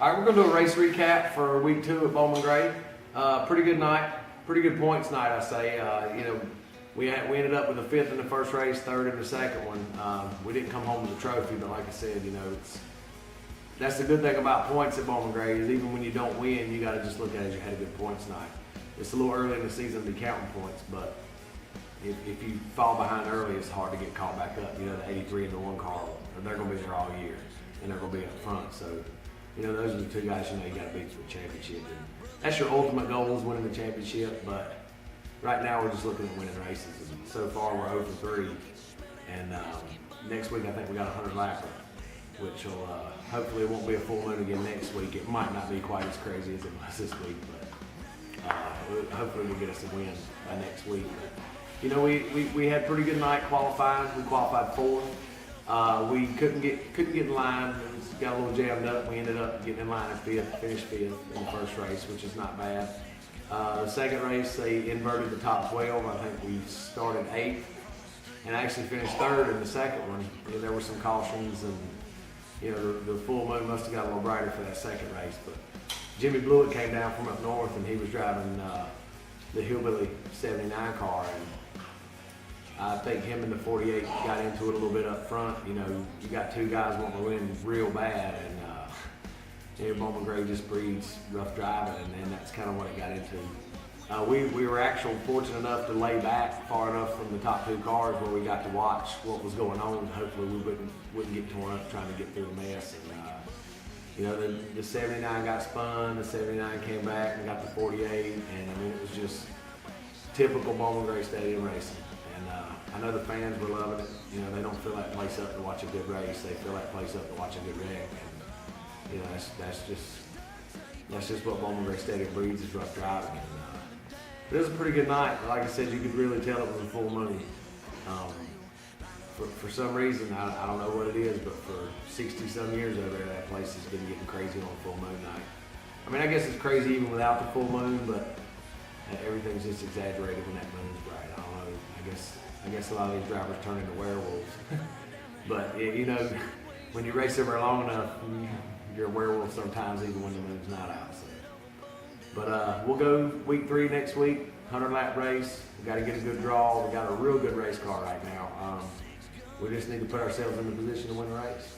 All right, we're going to do a race recap for week 2 at Bowman Gray. Pretty good night, pretty good points night, I say. We ended up with a 5th in the first race, 3rd in the second one. We didn't come home with a trophy, but like I said, that's the good thing about points at Bowman Gray is even when you don't win, you got to just look at it as you had a good points night. It's a little early in the season to be counting points, but if you fall behind early, it's hard to get caught back up. The 83 and the 1 car, they're going to be there all year, and they're going to be up front. So, those are the 2 guys you got to beat for the championship. And that's your ultimate goal is winning the championship, but right now we're just looking at winning races. And so far we're 0 for 3, and next week I think we got a 100 lapper, which will hopefully it won't be a full moon again next week. It might not be quite as crazy as it was this week, but hopefully we'll get us a win by next week. We had a pretty good night qualifying. We qualified 4th. We couldn't get in line. It got a little jammed up. We ended up getting in line at 5th, finished 5th in the first race, which is not bad. The second race, they inverted the top 12. I think we started 8th and actually finished 3rd in the second one. There were some cautions, and the full moon must have got a little brighter for that second race. But Jimmy Blewett came down from up north, and he was driving the Hillbilly 79 car, and I think him and the 48 got into it a little bit up front. You got 2 guys wanting to win real bad, and Bowman Gray just breeds rough driving, and that's kind of what it got into. We were actually fortunate enough to lay back far enough from the top 2 cars where we got to watch what was going on. Hopefully we wouldn't get torn up trying to get through the mess. And the 79 got spun, the 79 came back and got the 48, and it was just typical Bowman Gray Stadium racing. I know the fans were loving it. They don't fill that place up to watch a good race. They fill that place up to watch a good wreck. And that's just what Bowman Gray Stadium breeds is rough driving. But it was a pretty good night. Like I said, you could really tell it was a full moon. For some reason, I don't know what it is, but for 60-some years over there, that place has been getting crazy on a full moon night. I guess it's crazy even without the full moon, but everything's just exaggerated when that moon's bright. I don't know. I guess a lot of these drivers turn into werewolves. But when you race everywhere long enough, you're a werewolf sometimes, even when the moon's not out. So. But we'll go week 3 next week, 100-lap race. We got to get a good draw. We got a real good race car right now. We just need to put ourselves in the position to win the race.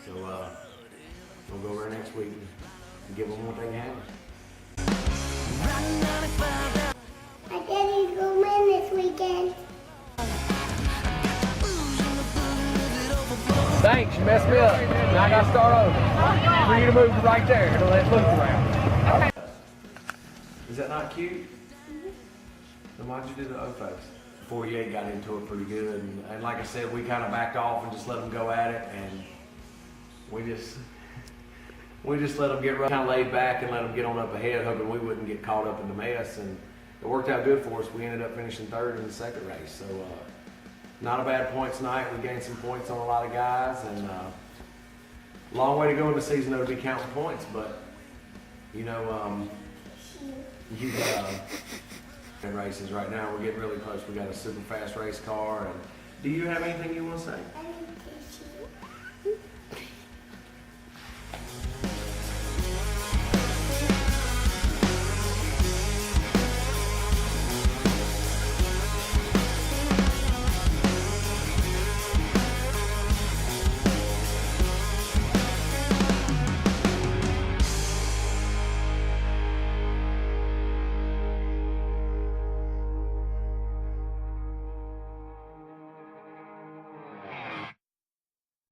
So we'll go over there next week and give them what they can have. My daddy's gonna win this weekend. Thanks, you messed me up. Now I gotta start over. For you to move right there to let loop around. Okay. Is that not cute? Then why'd you do the O-face? 48 got into it pretty good, and like I said, we kind of backed off and just let them go at it, and we just let them get kind of laid back and let them get on up ahead, hoping we wouldn't get caught up in the mess, and it worked out good for us. We ended up finishing 3rd in the second race, so not a bad points night. We gained some points on a lot of guys, and long way to go in the season though to be counting points, but in races right now, we're getting really close. We got a super fast race car, and do you have anything you want to say?